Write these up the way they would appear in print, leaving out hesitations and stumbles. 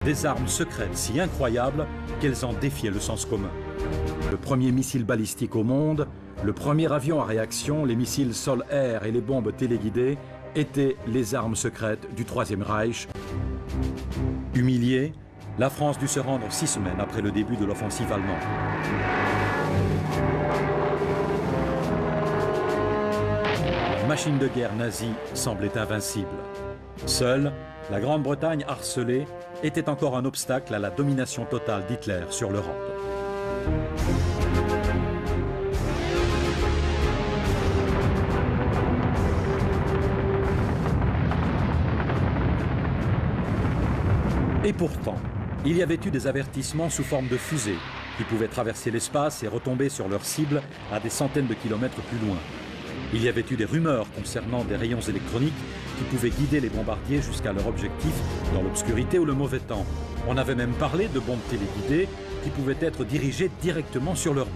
Des armes secrètes si incroyables qu'elles en défiaient le sens commun. Le premier missile balistique au monde, le premier avion à réaction, les missiles sol-air et les bombes téléguidées étaient les armes secrètes du Troisième Reich. Humiliée, la France dut se rendre 6 semaines après le début de l'offensive allemande. La machine de guerre nazie semblait invincible. Seule, la Grande-Bretagne harcelée était encore un obstacle à la domination totale d'Hitler sur l'Europe. Et pourtant, il y avait eu des avertissements sous forme de fusées qui pouvaient traverser l'espace et retomber sur leur cible à des centaines de kilomètres plus loin. Il y avait eu des rumeurs concernant des rayons électroniques qui pouvaient guider les bombardiers jusqu'à leur objectif dans l'obscurité ou le mauvais temps. On avait même parlé de bombes téléguidées qui pouvaient être dirigées directement sur leur but.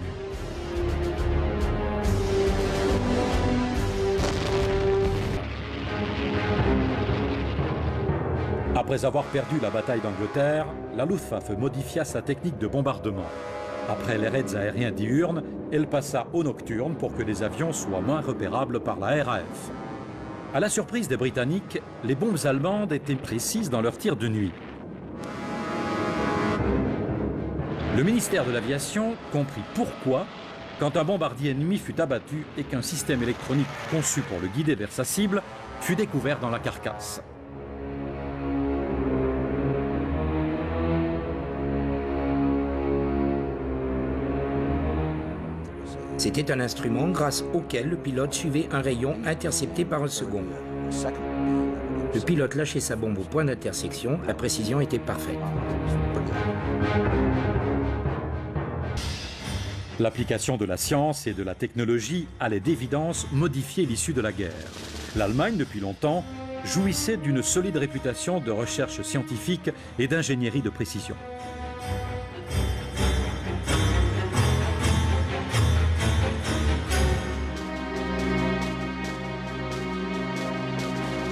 Après avoir perdu la bataille d'Angleterre, la Luftwaffe modifia sa technique de bombardement. Après les raids aériens diurnes, elle passa au nocturne pour que les avions soient moins repérables par la RAF. À la surprise des Britanniques, les bombes allemandes étaient précises dans leurs tirs de nuit. Le ministère de l'Aviation comprit pourquoi, quand un bombardier ennemi fut abattu et qu'un système électronique conçu pour le guider vers sa cible fut découvert dans la carcasse. C'était un instrument grâce auquel le pilote suivait un rayon intercepté par un second. Le pilote lâchait sa bombe au point d'intersection, la précision était parfaite. L'application de la science et de la technologie allait d'évidence modifier l'issue de la guerre. L'Allemagne, depuis longtemps, jouissait d'une solide réputation de recherche scientifique et d'ingénierie de précision.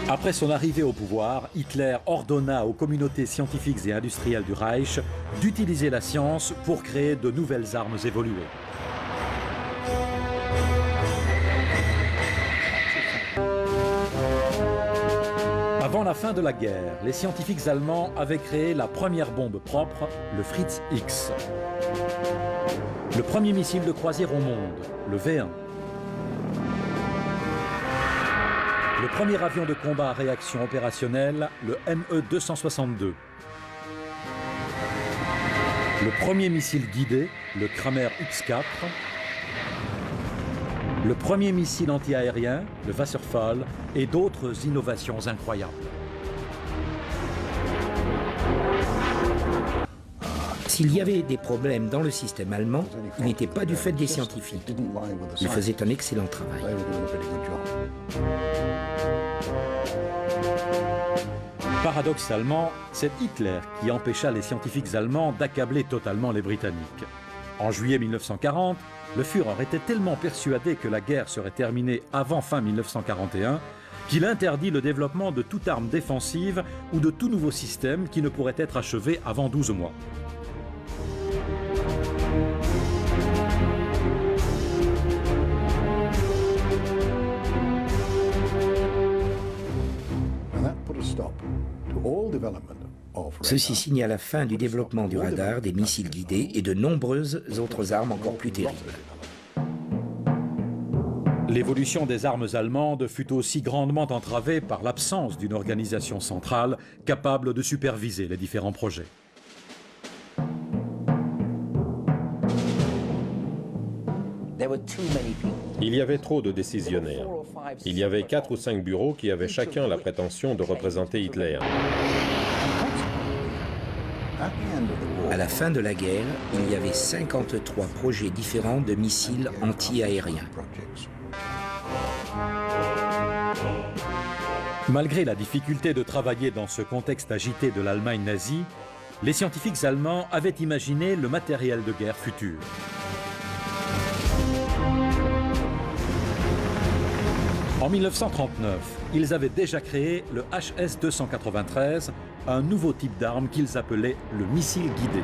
Après son arrivée au pouvoir, Hitler ordonna aux communautés scientifiques et industrielles du Reich d'utiliser la science pour créer de nouvelles armes évoluées. Avant la fin de la guerre, les scientifiques allemands avaient créé la première bombe propre, le Fritz X. Le premier missile de croisière au monde, le V1. Le premier avion de combat à réaction opérationnelle, le ME-262. Le premier missile guidé, le Kramer X4. Le premier missile anti-aérien, le Wasserfall, et d'autres innovations incroyables. S'il y avait des problèmes dans le système allemand, il n'était pas du fait des scientifiques. Ils faisaient un excellent travail. Paradoxalement, c'est Hitler qui empêcha les scientifiques allemands d'accabler totalement les Britanniques. En juillet 1940, le Führer était tellement persuadé que la guerre serait terminée avant fin 1941 qu'il interdit le développement de toute arme défensive ou de tout nouveau système qui ne pourrait être achevé avant 12 mois. Ceci signa la fin du développement du radar, des missiles guidés et de nombreuses autres armes encore plus terribles. L'évolution des armes allemandes fut aussi grandement entravée par l'absence d'une organisation centrale capable de superviser les différents projets. Il y avait trop de décisionnaires. Il y avait 4 ou 5 bureaux qui avaient chacun la prétention de représenter Hitler. À la fin de la guerre, il y avait 53 projets différents de missiles anti-aériens. Malgré la difficulté de travailler dans ce contexte agité de l'Allemagne nazie, les scientifiques allemands avaient imaginé le matériel de guerre futur. En 1939, ils avaient déjà créé le HS-293, un nouveau type d'arme qu'ils appelaient le missile guidé.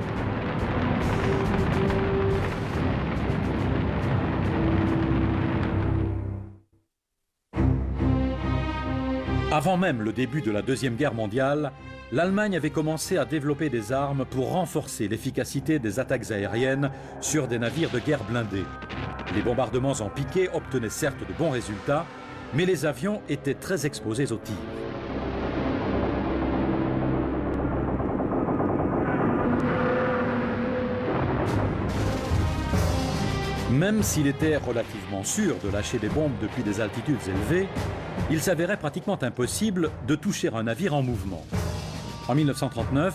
Avant même le début de la Deuxième Guerre mondiale, l'Allemagne avait commencé à développer des armes pour renforcer l'efficacité des attaques aériennes sur des navires de guerre blindés. Les bombardements en piqué obtenaient certes de bons résultats, mais les avions étaient très exposés aux tirs. Même s'il était relativement sûr de lâcher des bombes depuis des altitudes élevées, il s'avérait pratiquement impossible de toucher un navire en mouvement. En 1939,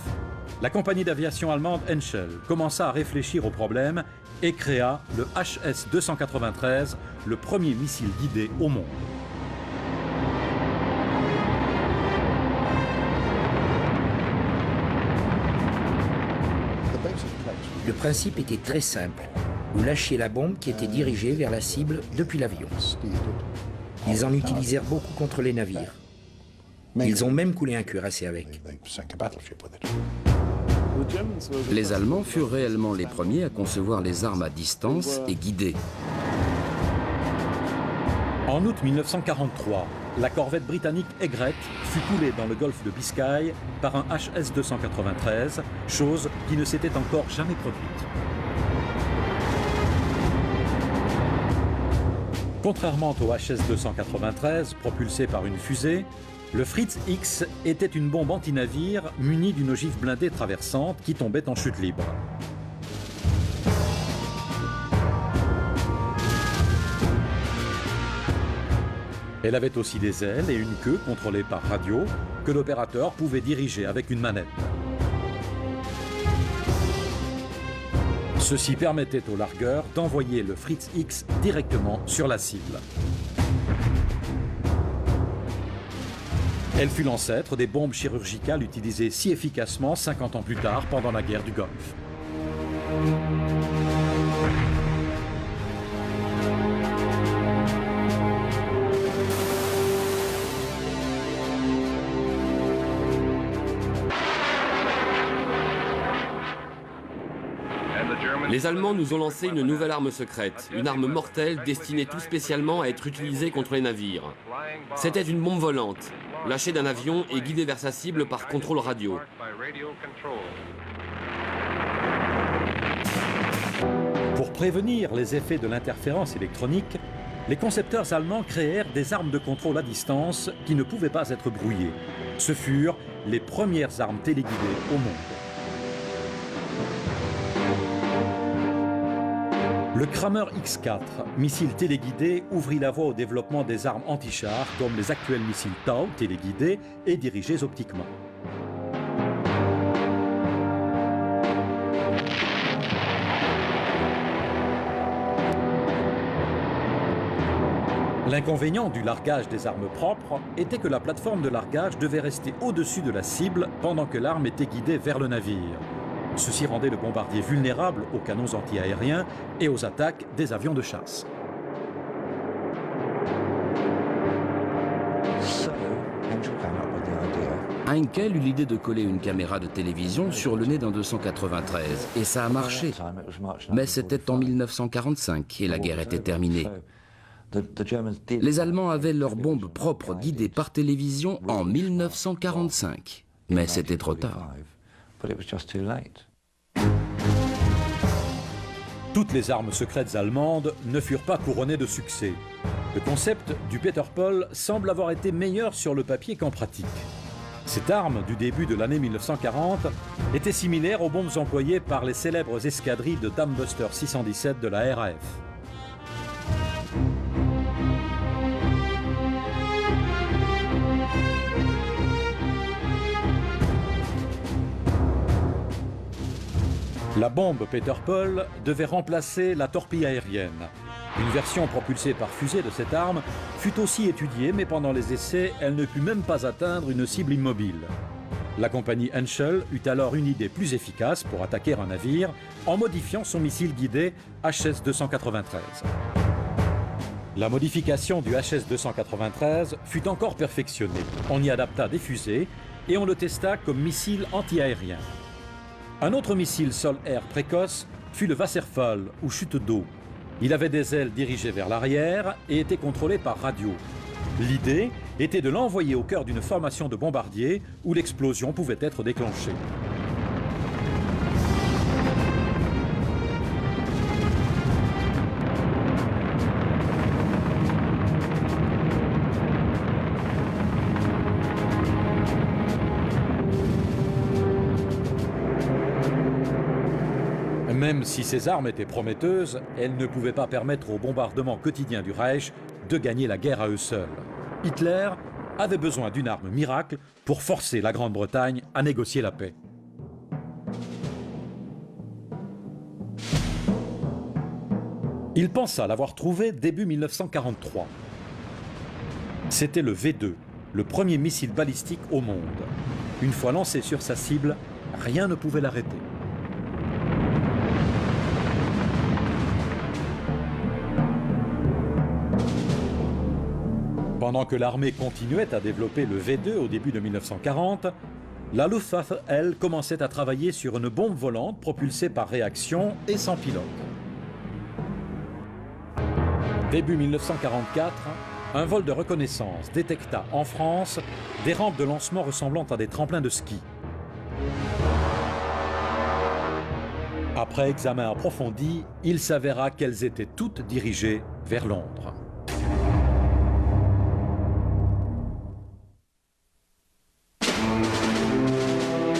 la compagnie d'aviation allemande Henschel commença à réfléchir au problème et créa le HS-293, le premier missile guidé au monde. Le principe était très simple. Vous lâchiez la bombe qui était dirigée vers la cible depuis l'avion. Ils en utilisèrent beaucoup contre les navires. Ils ont même coulé un cuirassé avec. Les Allemands furent réellement les premiers à concevoir les armes à distance et guidées. En août 1943, la corvette britannique Egret fut coulée dans le golfe de Biscaye par un HS-293, chose qui ne s'était encore jamais produite. Contrairement au HS-293, propulsé par une fusée, le Fritz X était une bombe anti-navire munie d'une ogive blindée traversante qui tombait en chute libre. Elle avait aussi des ailes et une queue contrôlée par radio que l'opérateur pouvait diriger avec une manette. Ceci permettait au largueur d'envoyer le Fritz X directement sur la cible. Elle fut l'ancêtre des bombes chirurgicales utilisées si efficacement 50 ans plus tard pendant la guerre du Golfe. Les Allemands nous ont lancé une nouvelle arme secrète, une arme mortelle destinée tout spécialement à être utilisée contre les navires. C'était une bombe volante, lâchée d'un avion et guidée vers sa cible par contrôle radio. Pour prévenir les effets de l'interférence électronique, les concepteurs allemands créèrent des armes de contrôle à distance qui ne pouvaient pas être brouillées. Ce furent les premières armes téléguidées au monde. Le Kramer X4, missile téléguidé, ouvrit la voie au développement des armes anti-chars comme les actuels missiles Tau téléguidés et dirigés optiquement. L'inconvénient du largage des armes propres était que la plateforme de largage devait rester au-dessus de la cible pendant que l'arme était guidée vers le navire. Ceci rendait le bombardier vulnérable aux canons anti-aériens et aux attaques des avions de chasse. Heinkel eut l'idée de coller une caméra de télévision sur le nez d'un 293, et ça a marché. Mais c'était en 1945 et la guerre était terminée. Les Allemands avaient leurs bombes propres guidées par télévision en 1945, mais c'était trop tard. Toutes les armes secrètes allemandes ne furent pas couronnées de succès. Le concept du Peter Paul semble avoir été meilleur sur le papier qu'en pratique. Cette arme, du début de l'année 1940, était similaire aux bombes employées par les célèbres escadrilles de Dambuster 617 de la RAF. La bombe Peter Paul devait remplacer la torpille aérienne. Une version propulsée par fusée de cette arme fut aussi étudiée, mais pendant les essais, elle ne put même pas atteindre une cible immobile. La compagnie Henschel eut alors une idée plus efficace pour attaquer un navire en modifiant son missile guidé HS-293. La modification du HS-293 fut encore perfectionnée. On y adapta des fusées et on le testa comme missile anti-aérien. Un autre missile sol-air précoce fut le Wasserfall, ou chute d'eau. Il avait des ailes dirigées vers l'arrière et était contrôlé par radio. L'idée était de l'envoyer au cœur d'une formation de bombardiers où l'explosion pouvait être déclenchée. Même si ces armes étaient prometteuses, elles ne pouvaient pas permettre au bombardement quotidien du Reich de gagner la guerre à eux seuls. Hitler avait besoin d'une arme miracle pour forcer la Grande-Bretagne à négocier la paix. Il pensa l'avoir trouvé début 1943. C'était le V2, le premier missile balistique au monde. Une fois lancé sur sa cible, rien ne pouvait l'arrêter. Pendant que l'armée continuait à développer le V2 au début de 1940, la Luftwaffe, elle, commençait à travailler sur une bombe volante propulsée par réaction et sans pilote. Début 1944, un vol de reconnaissance détecta en France des rampes de lancement ressemblant à des tremplins de ski. Après examen approfondi, il s'avéra qu'elles étaient toutes dirigées vers Londres.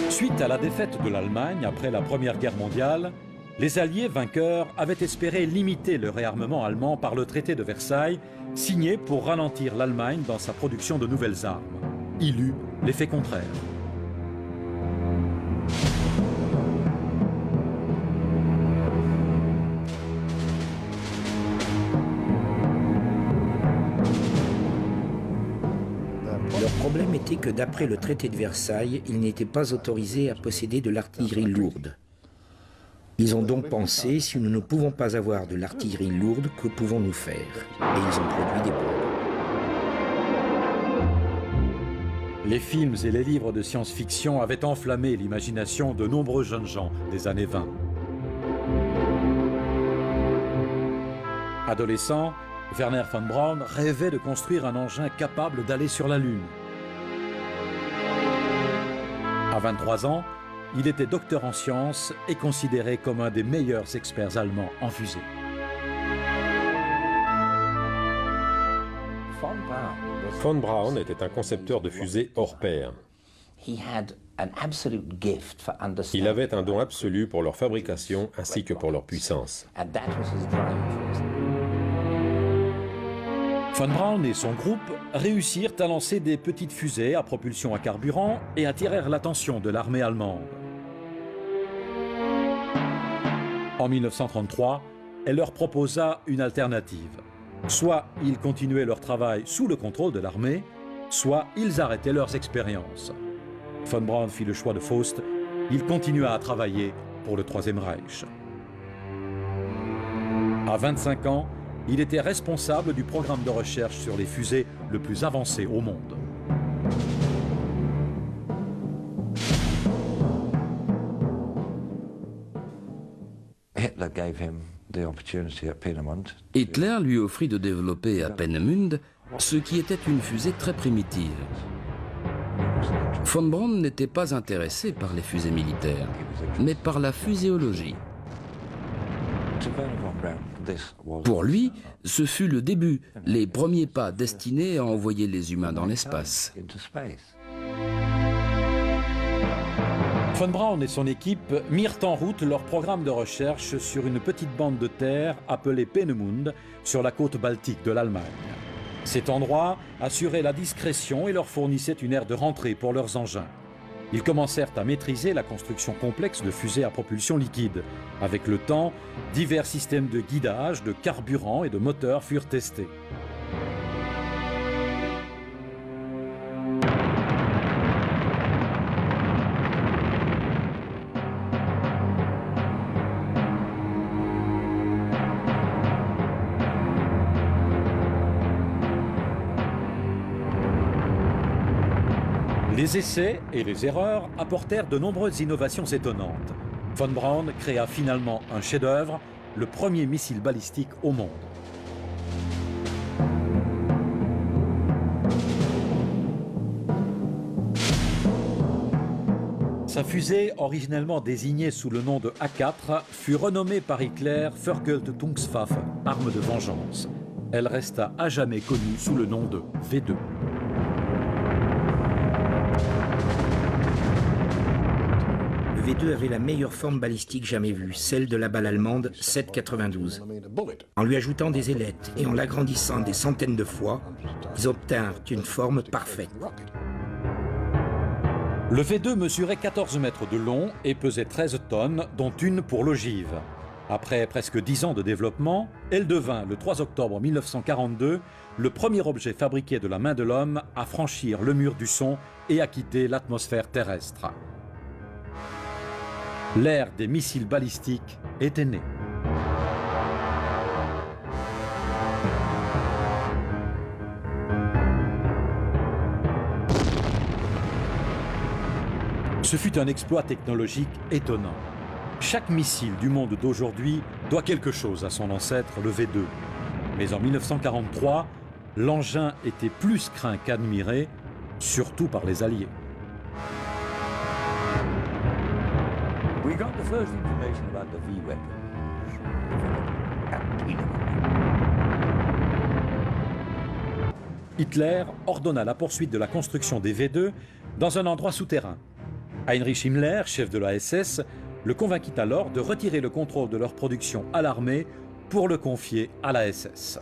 Suite à la défaite de l'Allemagne après la Première Guerre mondiale, les Alliés vainqueurs avaient espéré limiter le réarmement allemand par le traité de Versailles, signé pour ralentir l'Allemagne dans sa production de nouvelles armes. Il eut l'effet contraire. Leur problème était que d'après le traité de Versailles, ils n'étaient pas autorisés à posséder de l'artillerie lourde. Ils ont donc pensé, si nous ne pouvons pas avoir de l'artillerie lourde, que pouvons-nous faire? Et ils ont produit des bombes. Les films et les livres de science-fiction avaient enflammé l'imagination de nombreux jeunes gens des années 20. Adolescent, Wernher von Braun rêvait de construire un engin capable d'aller sur la Lune. À 23 ans, il était docteur en sciences et considéré comme un des meilleurs experts allemands en fusée. Von Braun était un concepteur de fusées hors pair. Il avait un don absolu pour leur fabrication ainsi que pour leur puissance. Von Braun et son groupe réussirent à lancer des petites fusées à propulsion à carburant et attirèrent l'attention de l'armée allemande. En 1933, elle leur proposa une alternative. Soit ils continuaient leur travail sous le contrôle de l'armée, soit ils arrêtaient leurs expériences. Von Braun fit le choix de Faust. Il continua à travailler pour le Troisième Reich. À 25 ans, il était responsable du programme de recherche sur les fusées le plus avancé au monde. Hitler lui offrit de développer à Peenemünde ce qui était une fusée très primitive. Von Braun n'était pas intéressé par les fusées militaires, mais par la fuséologie. Pour lui, ce fut le début, les premiers pas destinés à envoyer les humains dans l'espace. Von Braun et son équipe mirent en route leur programme de recherche sur une petite bande de terre appelée Peenemünde sur la côte baltique de l'Allemagne. Cet endroit assurait la discrétion et leur fournissait une aire de rentrée pour leurs engins. Ils commencèrent à maîtriser la construction complexe de fusées à propulsion liquide. Avec le temps, divers systèmes de guidage, de carburant et de moteurs furent testés. Les Les essais et les erreurs apportèrent de nombreuses innovations étonnantes. Von Braun créa finalement un chef-d'œuvre, le premier missile balistique au monde. Sa fusée, originellement désignée sous le nom de A4, fut renommée par Hitler Vergeltungswaffe, arme de vengeance. Elle resta à jamais connue sous le nom de V2. Le V2 avait la meilleure forme balistique jamais vue, celle de la balle allemande 7,92. En lui ajoutant des ailettes et en l'agrandissant des centaines de fois, ils obtinrent une forme parfaite. Le V2 mesurait 14 mètres de long et pesait 13 tonnes, dont une pour l'ogive. Après presque 10 ans de développement, elle devint, le 3 octobre 1942, le premier objet fabriqué de la main de l'homme à franchir le mur du son et à quitter l'atmosphère terrestre. L'ère des missiles balistiques était née. Ce fut un exploit technologique étonnant. Chaque missile du monde d'aujourd'hui doit quelque chose à son ancêtre, le V2. Mais en 1943, l'engin était plus craint qu'admiré, surtout par les Alliés. We got the first information about the V-weapon at Pinamon. Hitler ordonna la poursuite de la construction des V2 dans un endroit souterrain. Heinrich Himmler, chef de la SS, le convainquit alors de retirer le contrôle de leur production à l'armée pour le confier à la SS.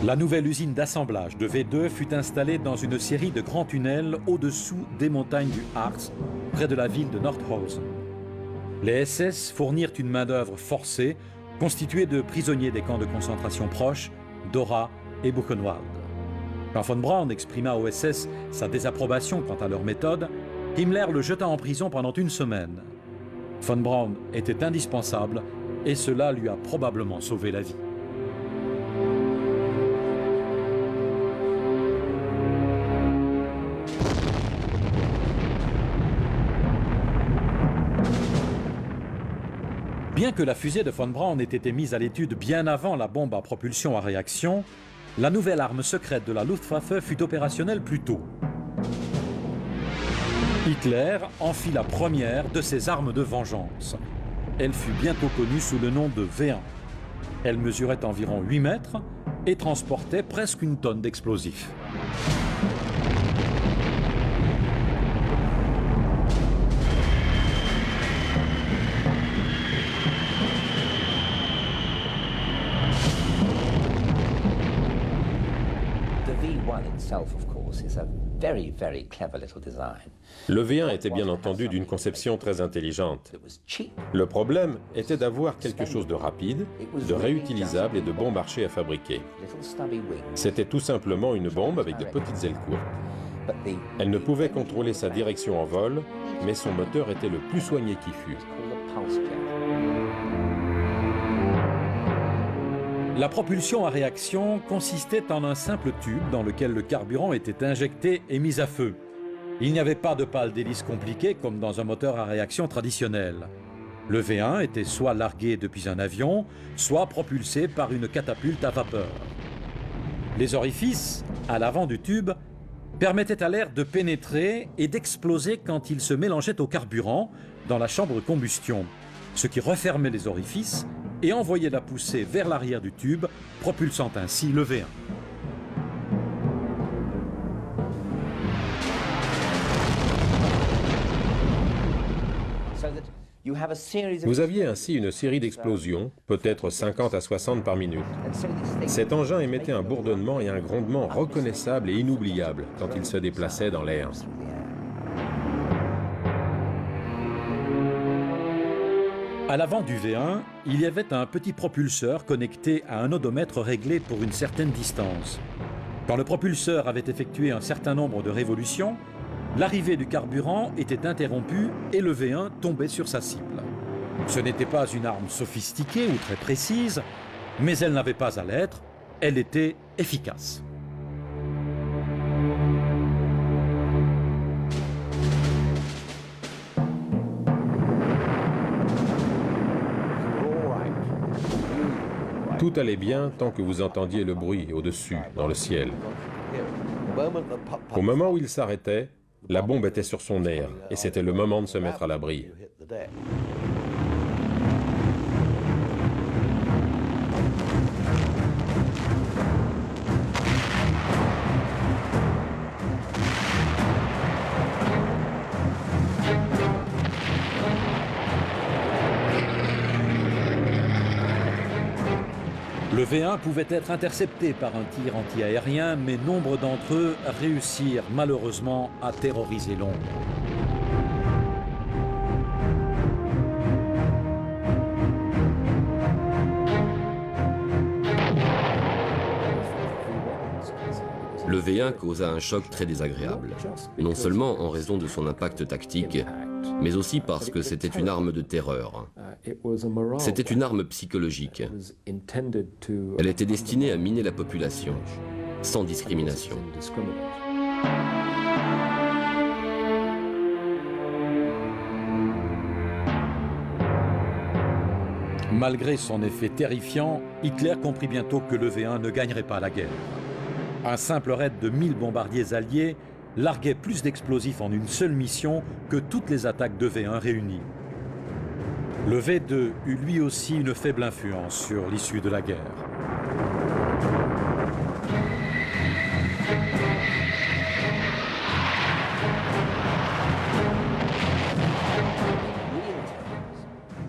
La nouvelle usine d'assemblage de V2 fut installée dans une série de grands tunnels au-dessous des montagnes du Harz, près de la ville de Nordhausen. Les SS fournirent une main-d'œuvre forcée, constituée de prisonniers des camps de concentration proches, Dora et Buchenwald. Quand von Braun exprima aux SS sa désapprobation quant à leur méthode, Himmler le jeta en prison pendant une semaine. Von Braun était indispensable et cela lui a probablement sauvé la vie. Bien que la fusée de von Braun ait été mise à l'étude bien avant la bombe à propulsion à réaction, la nouvelle arme secrète de la Luftwaffe fut opérationnelle plus tôt. Hitler en fit la première de ses armes de vengeance. Elle fut bientôt connue sous le nom de V1. Elle mesurait environ 8 mètres et transportait presque une tonne d'explosifs. Le V1 était bien entendu d'une conception très intelligente. Le problème était d'avoir quelque chose de rapide, de réutilisable et de bon marché à fabriquer. C'était tout simplement une bombe avec de petites ailes courtes. Elle ne pouvait contrôler sa direction en vol, mais son moteur était le plus soigné qui fût. La propulsion à réaction consistait en un simple tube dans lequel le carburant était injecté et mis à feu. Il n'y avait pas de pale d'hélice compliquée comme dans un moteur à réaction traditionnel. Le V1 était soit largué depuis un avion, soit propulsé par une catapulte à vapeur. Les orifices, à l'avant du tube, permettaient à l'air de pénétrer et d'exploser quand il se mélangeait au carburant dans la chambre de combustion, ce qui refermait les orifices et envoyait la poussée vers l'arrière du tube, propulsant ainsi le V1. Vous aviez ainsi une série d'explosions, peut-être 50 à 60 par minute. Cet engin émettait un bourdonnement et un grondement reconnaissables et inoubliables quand il se déplaçait dans l'air. À l'avant du V1, il y avait un petit propulseur connecté à un odomètre réglé pour une certaine distance. Quand le propulseur avait effectué un certain nombre de révolutions, l'arrivée du carburant était interrompue et le V1 tombait sur sa cible. Ce n'était pas une arme sophistiquée ou très précise, mais elle n'avait pas à l'être, elle était efficace. Tout allait bien tant que vous entendiez le bruit au-dessus, dans le ciel. Au moment où il s'arrêtait, la bombe était sur son aire et c'était le moment de se mettre à l'abri. Le V1 pouvait être intercepté par un tir anti-aérien, mais nombre d'entre eux réussirent malheureusement à terroriser Londres. Le V1 causa un choc très désagréable, non sellement en raison de son impact tactique, mais aussi parce que c'était une arme de terreur. C'était une arme psychologique. Elle était destinée à miner la population, sans discrimination. Malgré son effet terrifiant, Hitler comprit bientôt que le V1 ne gagnerait pas la guerre. Un simple raid de 1000 bombardiers alliés larguait plus d'explosifs en une seule mission que toutes les attaques de V1 réunies. Le V2 eut lui aussi une faible influence sur l'issue de la guerre.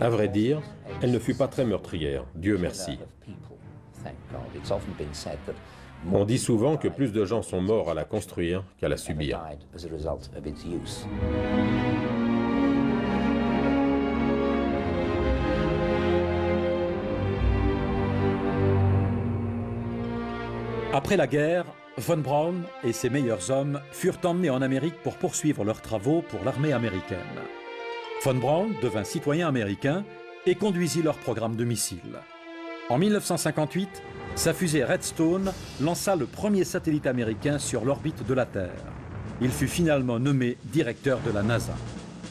À vrai dire, elle ne fut pas très meurtrière, Dieu merci. On dit souvent que plus de gens sont morts à la construire qu'à la subir. Après la guerre, von Braun et ses meilleurs hommes furent emmenés en Amérique pour poursuivre leurs travaux pour l'armée américaine. Von Braun devint citoyen américain et conduisit leur programme de missiles. En 1958, sa fusée Redstone lança le premier satellite américain sur l'orbite de la Terre. Il fut finalement nommé directeur de la NASA.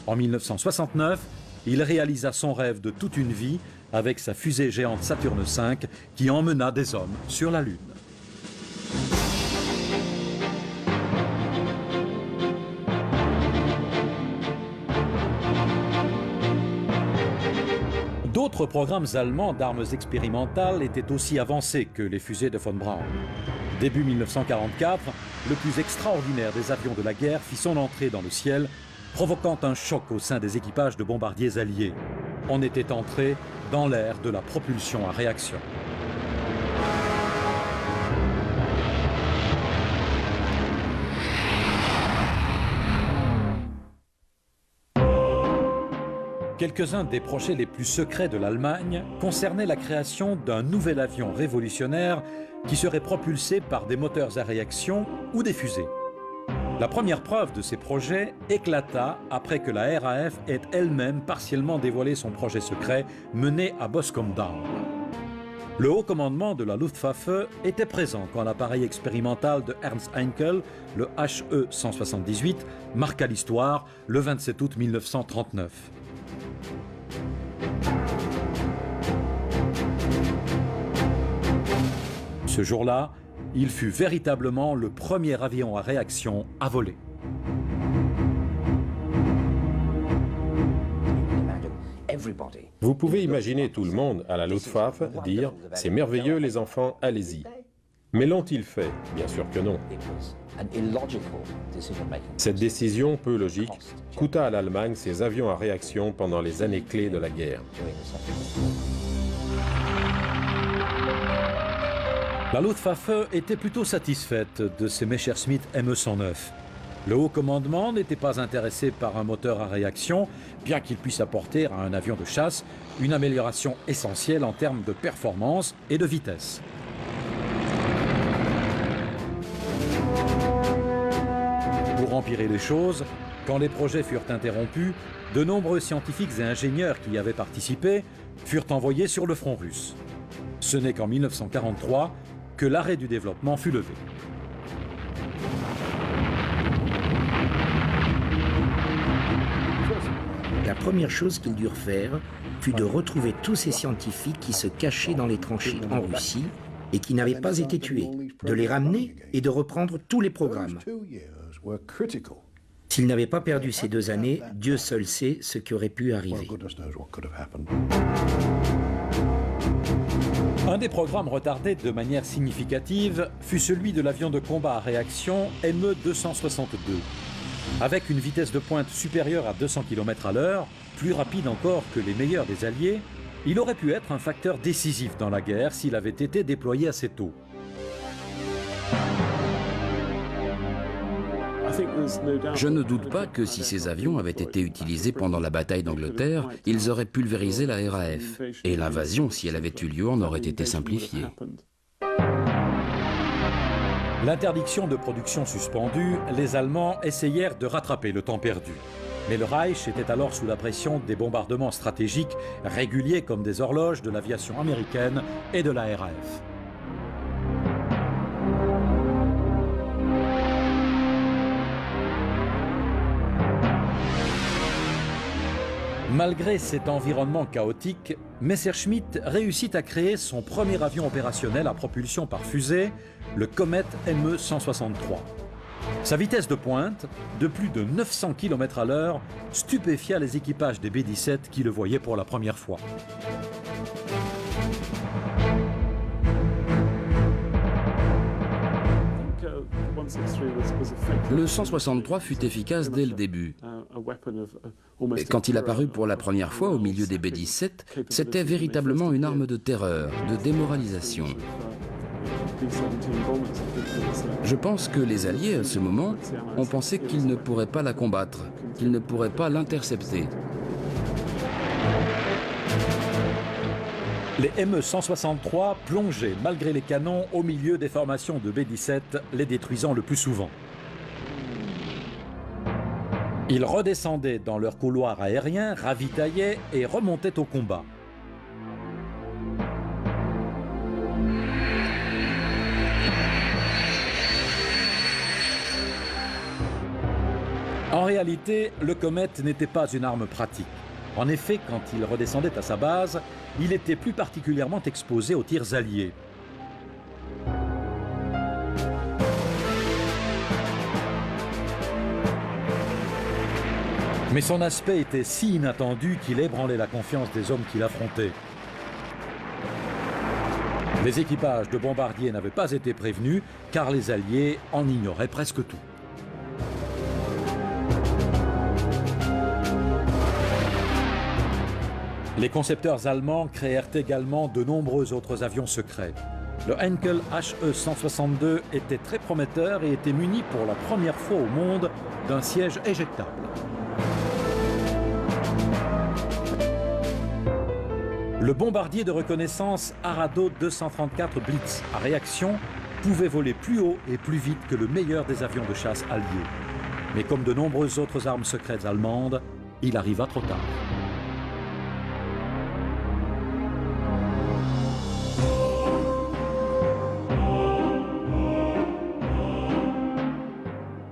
En 1969, il réalisa son rêve de toute une vie avec sa fusée géante Saturne V qui emmena des hommes sur la Lune. D'autres programmes allemands d'armes expérimentales étaient aussi avancés que les fusées de von Braun. Début 1944, le plus extraordinaire des avions de la guerre fit son entrée dans le ciel, provoquant un choc au sein des équipages de bombardiers alliés. On était entré dans l'ère de la propulsion à réaction. Quelques-uns des projets les plus secrets de l'Allemagne concernaient la création d'un nouvel avion révolutionnaire qui serait propulsé par des moteurs à réaction ou des fusées. La première preuve de ces projets éclata après que la RAF ait elle-même partiellement dévoilé son projet secret mené à Boscombe Down. Le haut commandement de la Luftwaffe était présent quand l'appareil expérimental de Ernst Heinkel, le HE-178, marqua l'histoire le 27 août 1939. Ce jour-là, il fut véritablement le premier avion à réaction à voler. Vous pouvez imaginer tout le monde à la Luftwaffe dire « C'est merveilleux les enfants, allez-y ». Mais l'ont-ils fait? Bien sûr que non. Cette décision peu logique coûta à l'Allemagne ses avions à réaction pendant les années clés de la guerre. La Luftwaffe était plutôt satisfaite de ces Messerschmitt Me-109. Le haut commandement n'était pas intéressé par un moteur à réaction, bien qu'il puisse apporter à un avion de chasse une amélioration essentielle en termes de performance et de vitesse. Pour empirer les choses, quand les projets furent interrompus, de nombreux scientifiques et ingénieurs qui y avaient participé furent envoyés sur le front russe. Ce n'est qu'en 1943 que l'arrêt du développement fut levé. La première chose qu'ils durent faire fut de retrouver tous ces scientifiques qui se cachaient dans les tranchées en Russie et qui n'avaient pas été tués, de les ramener et de reprendre tous les programmes. S'ils n'avaient pas perdu ces 2 années, Dieu seul sait ce qui aurait pu arriver. Un des programmes retardés de manière significative fut celui de l'avion de combat à réaction ME-262. Avec une vitesse de pointe supérieure à 200 km/h, plus rapide encore que les meilleurs des Alliés, il aurait pu être un facteur décisif dans la guerre s'il avait été déployé assez tôt. Je ne doute pas que si ces avions avaient été utilisés pendant la bataille d'Angleterre, ils auraient pulvérisé la RAF. Et l'invasion, si elle avait eu lieu, en aurait été simplifiée. L'interdiction de production suspendue, les Allemands essayèrent de rattraper le temps perdu. Mais le Reich était alors sous la pression des bombardements stratégiques réguliers comme des horloges de l'aviation américaine et de la RAF. Malgré cet environnement chaotique, Messerschmitt réussit à créer son premier avion opérationnel à propulsion par fusée, le Comet ME-163. Sa vitesse de pointe, de plus de 900 km/h, stupéfia les équipages des B-17 qui le voyaient pour la première fois. Le 163 fut efficace dès le début. Et quand il apparut pour la première fois au milieu des B-17, c'était véritablement une arme de terreur, de démoralisation. Je pense que les Alliés, à ce moment, ont pensé qu'ils ne pourraient pas la combattre, qu'ils ne pourraient pas l'intercepter. Les ME-163 plongeaient malgré les canons au milieu des formations de B-17, les détruisant le plus souvent. Ils redescendaient dans leur couloir aérien, ravitaillaient et remontaient au combat. En réalité, le Comet n'était pas une arme pratique. En effet, quand il redescendait à sa base, il était plus particulièrement exposé aux tirs alliés. Mais son aspect était si inattendu qu'il ébranlait la confiance des hommes qui l'affrontaient. Les équipages de bombardiers n'avaient pas été prévenus, car les Alliés en ignoraient presque tout. Les concepteurs allemands créèrent également de nombreux autres avions secrets. Le Henkel HE-162 était très prometteur et était muni pour la première fois au monde d'un siège éjectable. Le bombardier de reconnaissance Arado 234 Blitz à réaction pouvait voler plus haut et plus vite que le meilleur des avions de chasse alliés. Mais comme de nombreuses autres armes secrètes allemandes, il arriva trop tard.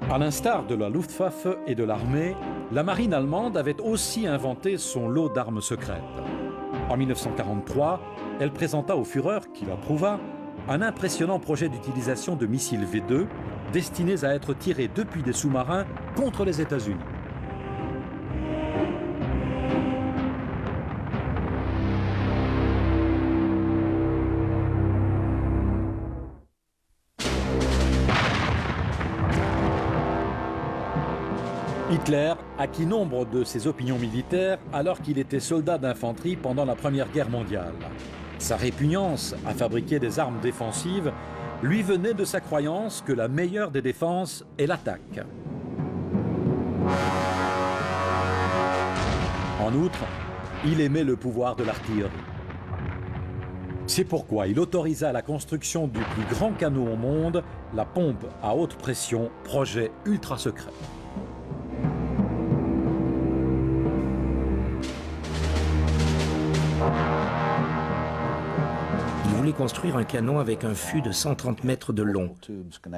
À l'instar de la Luftwaffe et de l'armée, la marine allemande avait aussi inventé son lot d'armes secrètes. En 1943, elle présenta au Führer, qui l'approuva, un impressionnant projet d'utilisation de missiles V2 destinés à être tirés depuis des sous-marins contre les États-Unis. Hitler acquit nombre de ses opinions militaires alors qu'il était soldat d'infanterie pendant la Première Guerre mondiale. Sa répugnance à fabriquer des armes défensives lui venait de sa croyance que la meilleure des défenses est l'attaque. En outre, il aimait le pouvoir de l'artillerie. C'est pourquoi il autorisa la construction du plus grand canot au monde, la pompe à haute pression, projet ultra secret. Il voulait construire un canon avec un fût de 130 mètres de long,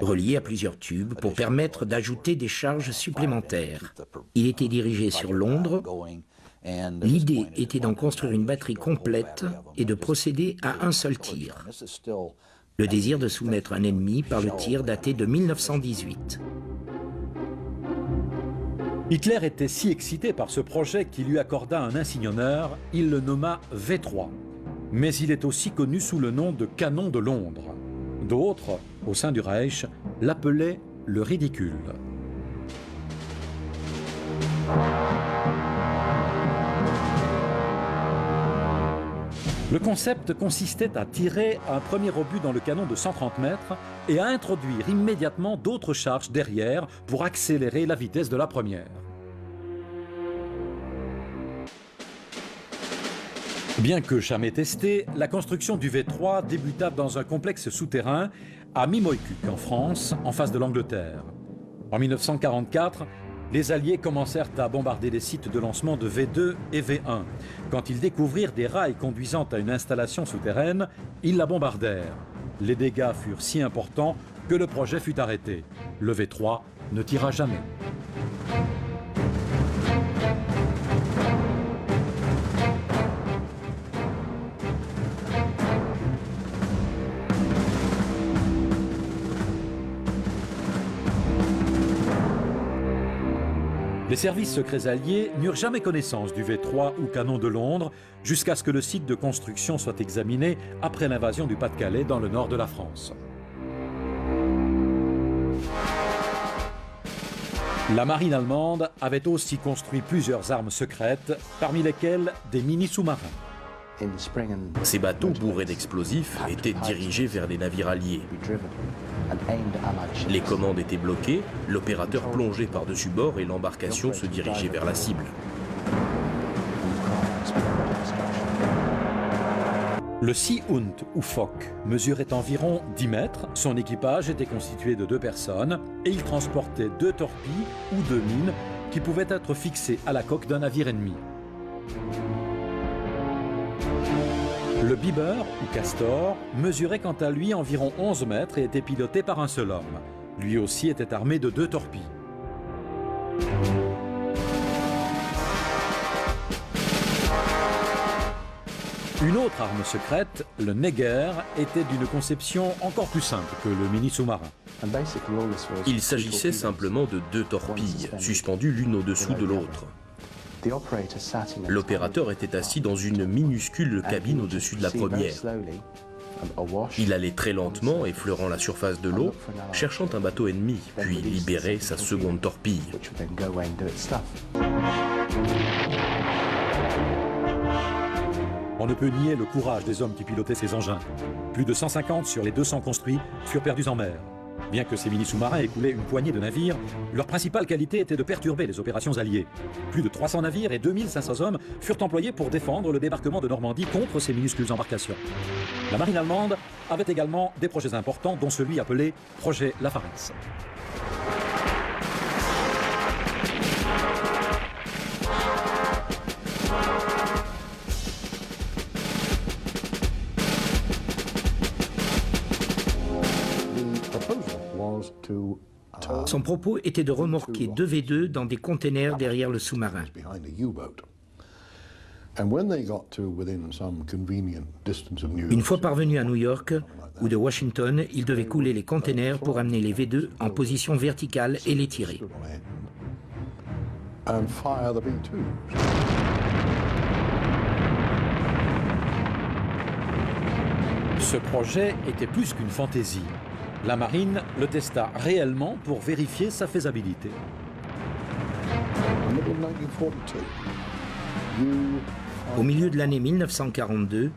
relié à plusieurs tubes pour permettre d'ajouter des charges supplémentaires. Il était dirigé sur Londres. L'idée était d'en construire une batterie complète et de procéder à un seul tir. Le désir de soumettre un ennemi par le tir daté de 1918. Hitler était si excité par ce projet qu'il lui accorda un insigne honneur, il le nomma V3. Mais il est aussi connu sous le nom de canon de Londres. D'autres, au sein du Reich, l'appelaient le ridicule. Le concept consistait à tirer un premier obus dans le canon de 130 mètres et à introduire immédiatement d'autres charges derrière pour accélérer la vitesse de la première. Bien que jamais testé, la construction du V3 débuta dans un complexe souterrain à Mimoikuk en France, en face de l'Angleterre. En 1944, les Alliés commencèrent à bombarder les sites de lancement de V2 et V1. Quand ils découvrirent des rails conduisant à une installation souterraine, ils la bombardèrent. Les dégâts furent si importants que le projet fut arrêté. Le V3 ne tira jamais. Les services secrets alliés n'eurent jamais connaissance du V3 ou canon de Londres jusqu'à ce que le site de construction soit examiné après l'invasion du Pas-de-Calais dans le nord de la France. La marine allemande avait aussi construit plusieurs armes secrètes, parmi lesquelles des mini-sous-marins. Ces bateaux bourrés d'explosifs étaient dirigés vers les navires alliés. Les commandes étaient bloquées, l'opérateur plongeait par-dessus bord et l'embarcation se dirigeait vers la cible. Le Sea Hund ou Fock mesurait environ 10 mètres, son équipage était constitué de 2 personnes et il transportait 2 torpilles ou 2 mines qui pouvaient être fixées à la coque d'un navire ennemi. Le Biber ou Castor mesurait quant à lui environ 11 mètres et était piloté par un seul homme. Lui aussi était armé de 2 torpilles. Une autre arme secrète, le Neger, était d'une conception encore plus simple que le mini-sous-marin. Il s'agissait simplement de 2 torpilles, suspendues l'une au-dessous de l'autre. L'opérateur était assis dans une minuscule cabine au-dessus de la première. Il allait très lentement, effleurant la surface de l'eau, cherchant un bateau ennemi, puis libérait sa seconde torpille. On ne peut nier le courage des hommes qui pilotaient ces engins. Plus de 150 sur les 200 construits furent perdus en mer. Bien que ces mini-sous-marins écoulaient une poignée de navires, leur principale qualité était de perturber les opérations alliées. Plus de 300 navires et 2500 hommes furent employés pour défendre le débarquement de Normandie contre ces minuscules embarcations. La marine allemande avait également des projets importants, dont celui appelé Projet Lafarens. Son propos était de remorquer 2 V2 dans des containers derrière le sous-marin. Une fois parvenu à New York ou de Washington, il devait couler les containers pour amener les V2 en position verticale et les tirer. Ce projet était plus qu'une fantaisie. La marine le testa réellement pour vérifier sa faisabilité. Au milieu de l'année 1942,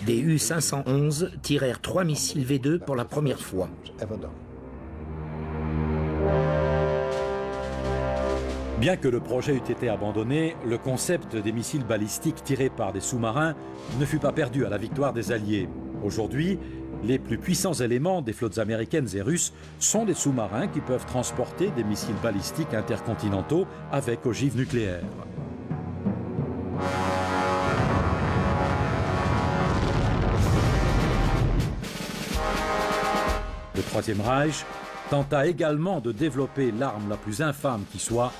des U-511 tirèrent 3 missiles V2 pour la première fois. Bien que le projet eût été abandonné, le concept des missiles balistiques tirés par des sous-marins ne fut pas perdu à la victoire des Alliés. Aujourd'hui, les plus puissants éléments des flottes américaines et russes sont des sous-marins qui peuvent transporter des missiles balistiques intercontinentaux avec ogives nucléaires. Le Troisième Reich tenta également de développer l'arme la plus infâme qui soit,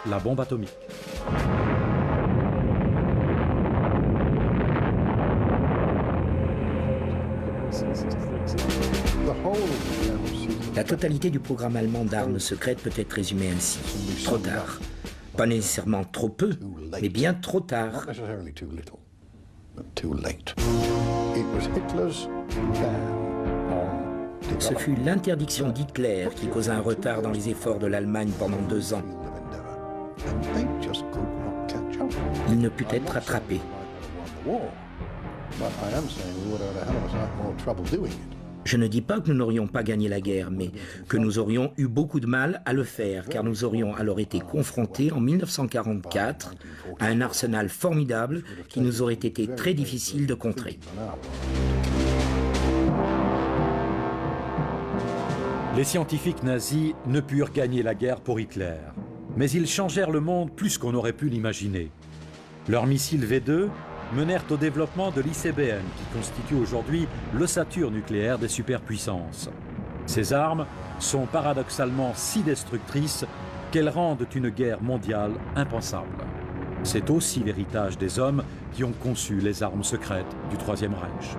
la bombe atomique. La totalité du programme allemand d'armes secrètes peut être résumée ainsi. Trop tard. Pas nécessairement trop peu, mais bien trop tard. Ce fut l'interdiction d'Hitler qui causa un retard dans les efforts de l'Allemagne pendant 2 ans. Il ne put être rattrapé. Je ne dis pas que nous n'aurions pas gagné la guerre, mais que nous aurions eu beaucoup de mal à le faire, car nous aurions alors été confrontés en 1944 à un arsenal formidable qui nous aurait été très difficile de contrer. Les scientifiques nazis ne purent gagner la guerre pour Hitler, mais ils changèrent le monde plus qu'on aurait pu l'imaginer. Leurs missiles V2 menèrent au développement de l'ICBM, qui constitue aujourd'hui l'ossature nucléaire des superpuissances. Ces armes sont paradoxalement si destructrices qu'elles rendent une guerre mondiale impensable. C'est aussi l'héritage des hommes qui ont conçu les armes secrètes du Troisième Reich.